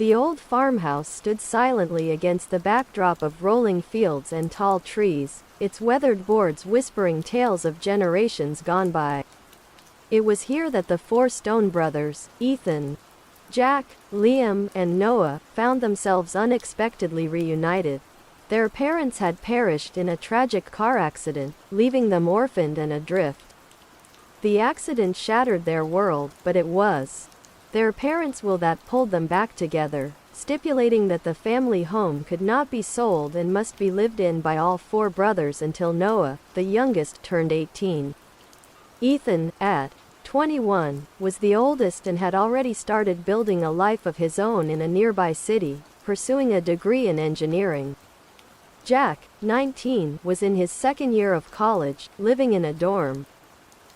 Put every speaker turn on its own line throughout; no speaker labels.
The old farmhouse stood silently against the backdrop of rolling fields and tall trees, its weathered boards whispering tales of generations gone by. It was here that the four Stone brothers, Ethan, Jack, Liam, and Noah, found themselves unexpectedly reunited. Their parents had perished in a tragic car accident, leaving them orphaned and adrift. The accident shattered their world, but it was their parents' will that pulled them back together, stipulating that the family home could not be sold and must be lived in by all four brothers until Noah, the youngest, turned 18. Ethan, at 21, was the oldest and had already started building a life of his own in a nearby city, pursuing a degree in engineering. Jack, 19, was in his second year of college, living in a dorm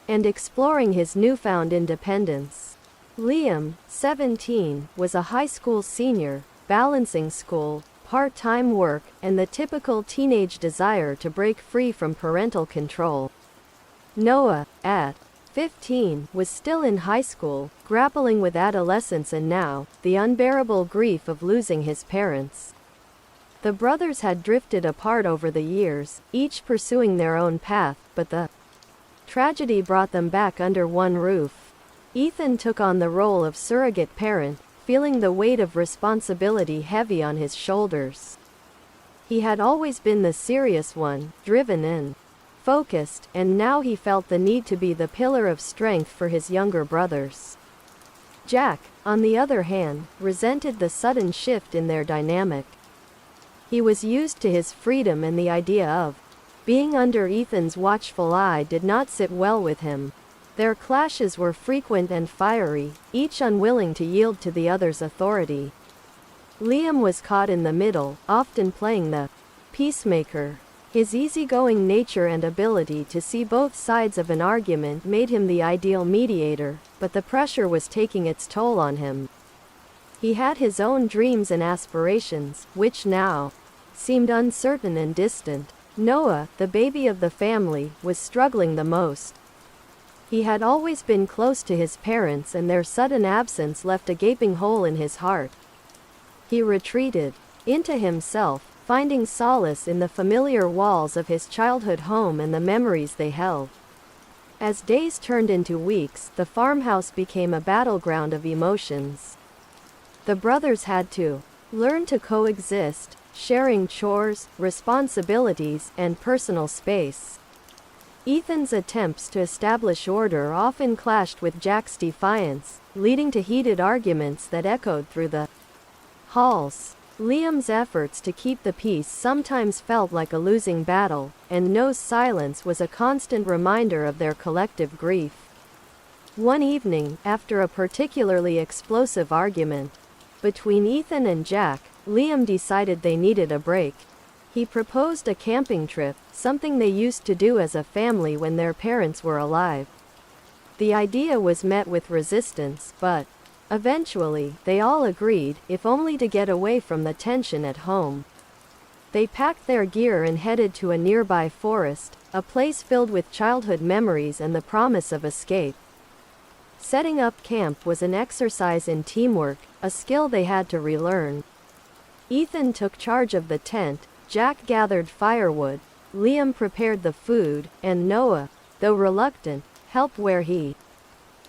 and exploring his newfound independence. Liam, 17, was a high school senior, balancing school, part-time work, and the typical teenage desire to break free from parental control. Noah, at 15, was still in high school, grappling with adolescence and now, the unbearable grief of losing his parents. The brothers had drifted apart over the years, each pursuing their own path, but the tragedy brought them back under one roof. Ethan took on the role of surrogate parent, feeling the weight of responsibility heavy on his shoulders. He had always been the serious one, driven and focused, and now he felt the need to be the pillar of strength for his younger brothers. Jack, on the other hand, resented the sudden shift in their dynamic. He was used to his freedom, and the idea of being under Ethan's watchful eye did not sit well with him. Their clashes were frequent and fiery, each unwilling to yield to the other's authority. Liam was caught in the middle, often playing the peacemaker. His easygoing nature and ability to see both sides of an argument made him the ideal mediator, but the pressure was taking its toll on him. He had his own dreams and aspirations, which now seemed uncertain and distant. Noah, the baby of the family, was struggling the most. He had always been close to his parents, and their sudden absence left a gaping hole in his heart. He retreated into himself, finding solace in the familiar walls of his childhood home and the memories they held. As days turned into weeks, the farmhouse became a battleground of emotions. The brothers had to learn to coexist, sharing chores, responsibilities, and personal space. Ethan's attempts to establish order often clashed with Jack's defiance, leading to heated arguments that echoed through the halls. Liam's efforts to keep the peace sometimes felt like a losing battle, and Noah's silence was a constant reminder of their collective grief. One evening, after a particularly explosive argument between Ethan and Jack, Liam decided they needed a break. He proposed a camping trip, something they used to do as a family when their parents were alive. The idea was met with resistance, but eventually, they all agreed, if only to get away from the tension at home. They packed their gear and headed to a nearby forest, a place filled with childhood memories and the promise of escape. Setting up camp was an exercise in teamwork, a skill they had to relearn. Ethan took charge of the tent, Jack gathered firewood, Liam prepared the food, and Noah, though reluctant, helped where he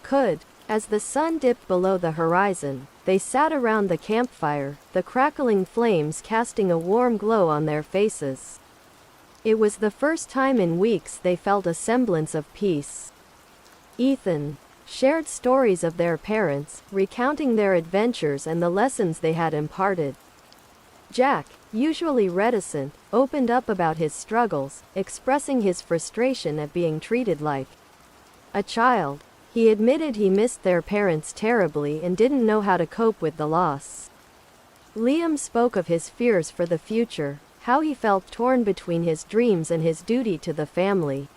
could. As the sun dipped below the horizon, they sat around the campfire, the crackling flames casting a warm glow on their faces. It was the first time in weeks they felt a semblance of peace. Ethan shared stories of their parents, recounting their adventures and the lessons they had imparted. Jack, usually reticent, opened up about his struggles, expressing his frustration at being treated like a child. He admitted he missed their parents terribly and didn't know how to cope with the loss. Liam spoke of his fears for the future, how he felt torn between his dreams and his duty to the family.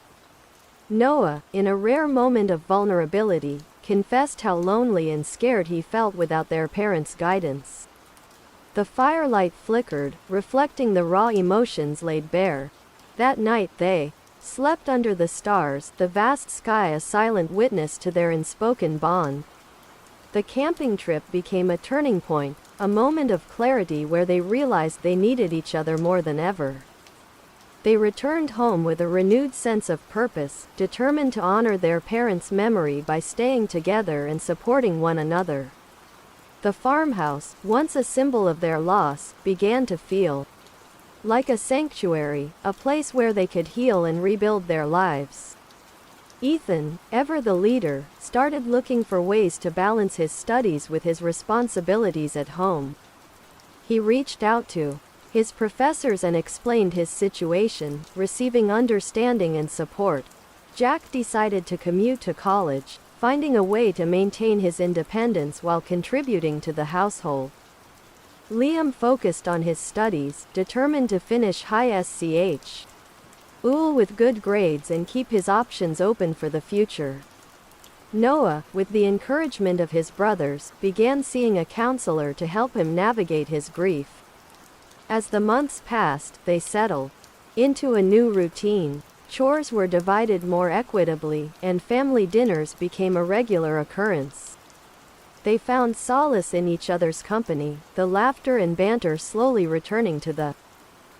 Noah, in a rare moment of vulnerability, confessed how lonely and scared he felt without their parents' guidance. The firelight flickered, reflecting the raw emotions laid bare. That night they slept under the stars, the vast sky a silent witness to their unspoken bond. The camping trip became a turning point, a moment of clarity where they realized they needed each other more than ever. They returned home with a renewed sense of purpose, determined to honor their parents' memory by staying together and supporting one another. The farmhouse, once a symbol of their loss, began to feel like a sanctuary, a place where they could heal and rebuild their lives. Ethan, ever the leader, started looking for ways to balance his studies with his responsibilities at home. He reached out to his professors and explained his situation, receiving understanding and support. Jack decided to commute to college, finding a way to maintain his independence while contributing to the household. Liam focused on his studies, determined to finish high school with good grades and keep his options open for the future. Noah, with the encouragement of his brothers, began seeing a counselor to help him navigate his grief. As the months passed, they settled into a new routine. Chores were divided more equitably, and family dinners became a regular occurrence. They found solace in each other's company, the laughter and banter slowly returning to the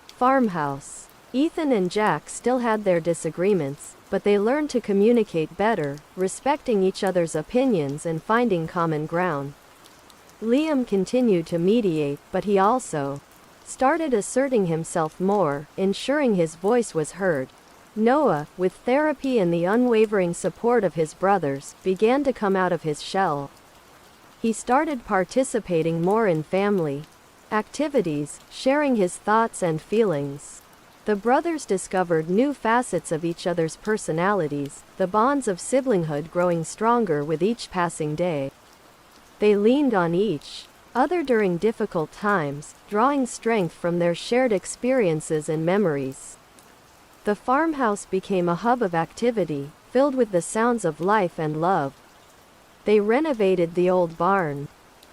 farmhouse. Ethan and Jack still had their disagreements, but they learned to communicate better, respecting each other's opinions and finding common ground. Liam continued to mediate, but he also started asserting himself more, ensuring his voice was heard. Noah, with therapy and the unwavering support of his brothers, began to come out of his shell. He started participating more in family activities, sharing his thoughts and feelings. The brothers discovered new facets of each other's personalities, the bonds of siblinghood growing stronger with each passing day. They leaned on each other during difficult times, drawing strength from their shared experiences and memories. The farmhouse became a hub of activity, filled with the sounds of life and love. They renovated the old barn,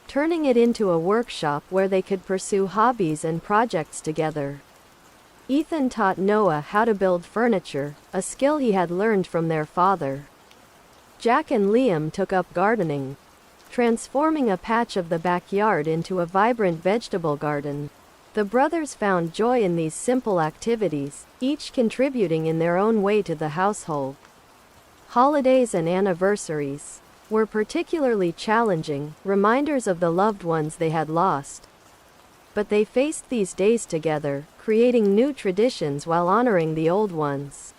turning it into a workshop where they could pursue hobbies and projects together. Ethan taught Noah how to build furniture, a skill he had learned from their father. Jack and Liam took up gardening, transforming a patch of the backyard into a vibrant vegetable garden. The brothers found joy in these simple activities, each contributing in their own way to the household. Holidays and anniversaries were particularly challenging, reminders of the loved ones they had lost. But they faced these days together, creating new traditions while honoring the old ones.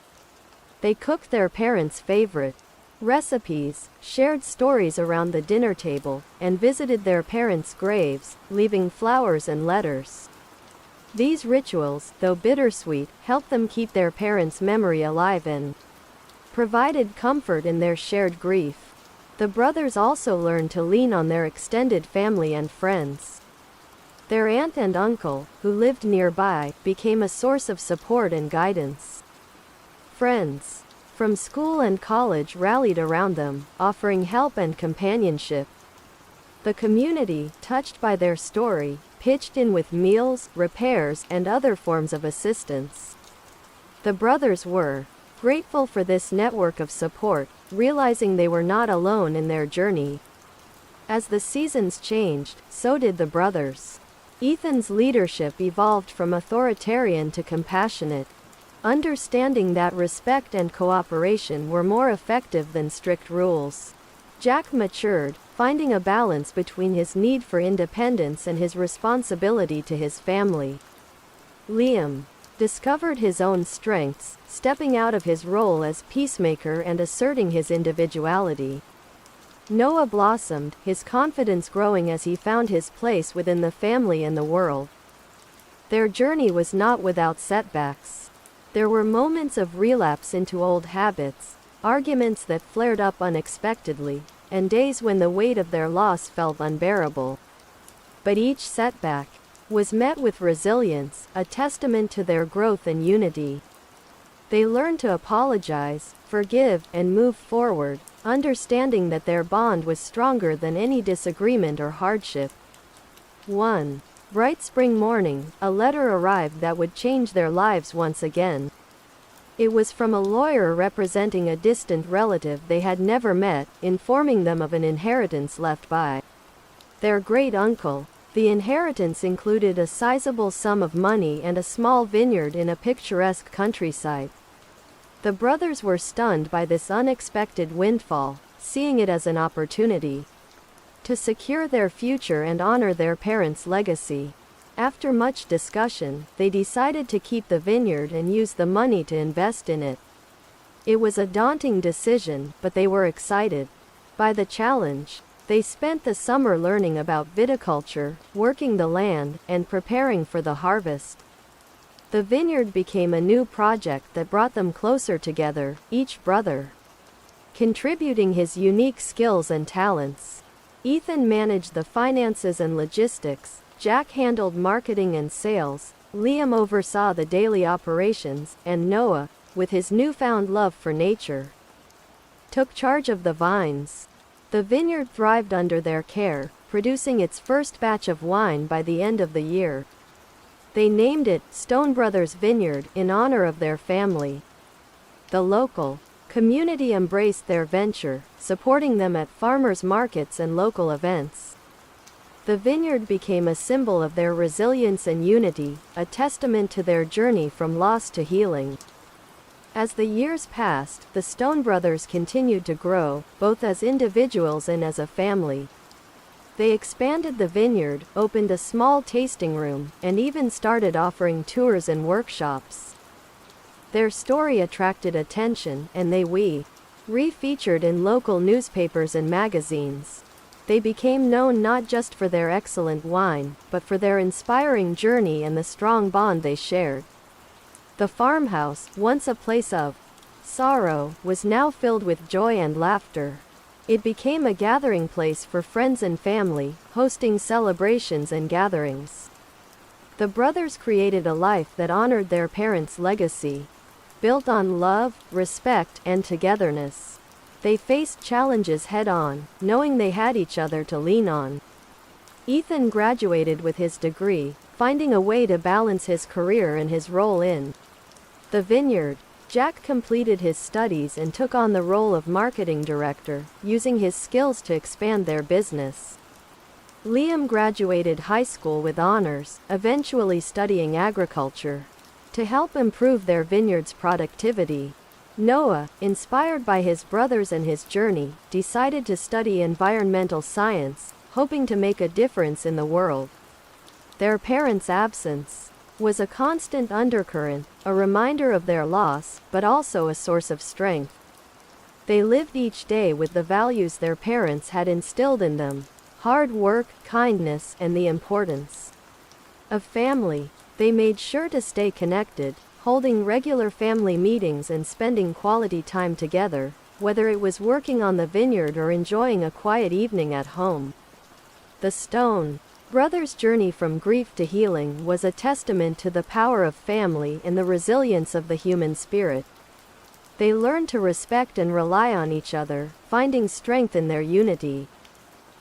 They cooked their parents' favorite recipes, shared stories around the dinner table, and visited their parents' graves, leaving flowers and letters. These rituals, though bittersweet, helped them keep their parents' memory alive and provided comfort in their shared grief. The brothers also learned to lean on their extended family and friends. Their aunt and uncle, who lived nearby, became a source of support and guidance. Friends from school and college rallied around them, offering help and companionship. The community, touched by their story, pitched in with meals, repairs, and other forms of assistance. The brothers were grateful for this network of support, realizing they were not alone in their journey. As the seasons changed, so did the brothers. Ethan's leadership evolved from authoritarian to compassionate, understanding that respect and cooperation were more effective than strict rules. Jack matured, finding a balance between his need for independence and his responsibility to his family. Liam discovered his own strengths, stepping out of his role as peacemaker and asserting his individuality. Noah blossomed, his confidence growing as he found his place within the family and the world. Their journey was not without setbacks. There were moments of relapse into old habits, arguments that flared up unexpectedly, and days when the weight of their loss felt unbearable. But each setback was met with resilience, a testament to their growth and unity. They learned to apologize, forgive, and move forward, understanding that their bond was stronger than any disagreement or hardship. One bright spring morning, a letter arrived that would change their lives once again. It was from a lawyer representing a distant relative they had never met, informing them of an inheritance left by their great-uncle. The inheritance included a sizable sum of money and a small vineyard in a picturesque countryside. The brothers were stunned by this unexpected windfall, seeing it as an opportunity to secure their future and honor their parents' legacy. After much discussion, they decided to keep the vineyard and use the money to invest in it. It was a daunting decision, but they were excited by the challenge. They spent the summer learning about viticulture, working the land, and preparing for the harvest. The vineyard became a new project that brought them closer together, each brother contributing his unique skills and talents. Ethan managed the finances and logistics, Jack handled marketing and sales, Liam oversaw the daily operations, and Noah, with his newfound love for nature, took charge of the vines. The vineyard thrived under their care, producing its first batch of wine by the end of the year. They named it Stone Brothers Vineyard in honor of their family. The local community embraced their venture, supporting them at farmers' markets and local events. The vineyard became a symbol of their resilience and unity, a testament to their journey from loss to healing. As the years passed, the Stone Brothers continued to grow, both as individuals and as a family. They expanded the vineyard, opened a small tasting room, and even started offering tours and workshops. Their story attracted attention, and they were re-featured in local newspapers and magazines. They became known not just for their excellent wine, but for their inspiring journey and the strong bond they shared. The farmhouse, once a place of sorrow, was now filled with joy and laughter. It became a gathering place for friends and family, hosting celebrations and gatherings. The brothers created a life that honored their parents' legacy, built on love, respect, and togetherness. They faced challenges head-on, knowing they had each other to lean on. Ethan graduated with his degree, finding a way to balance his career and his role in the vineyard. Jack completed his studies and took on the role of marketing director, using his skills to expand their business. Liam graduated high school with honors, eventually studying agriculture to help improve their vineyard's productivity. Noah, inspired by his brothers and his journey, decided to study environmental science, hoping to make a difference in the world. Their parents' absence was a constant undercurrent, a reminder of their loss, but also a source of strength. They lived each day with the values their parents had instilled in them: hard work, kindness, and the importance of family. They made sure to stay connected, holding regular family meetings and spending quality time together, whether it was working on the vineyard or enjoying a quiet evening at home. The Stone Brothers' journey from grief to healing was a testament to the power of family and the resilience of the human spirit. They learned to respect and rely on each other, finding strength in their unity,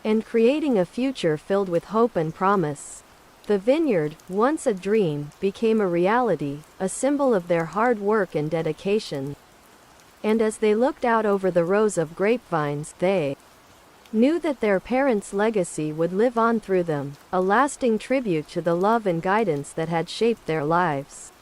and creating a future filled with hope and promise. The vineyard, once a dream, became a reality, a symbol of their hard work and dedication. And as they looked out over the rows of grapevines, they knew that their parents' legacy would live on through them, a lasting tribute to the love and guidance that had shaped their lives.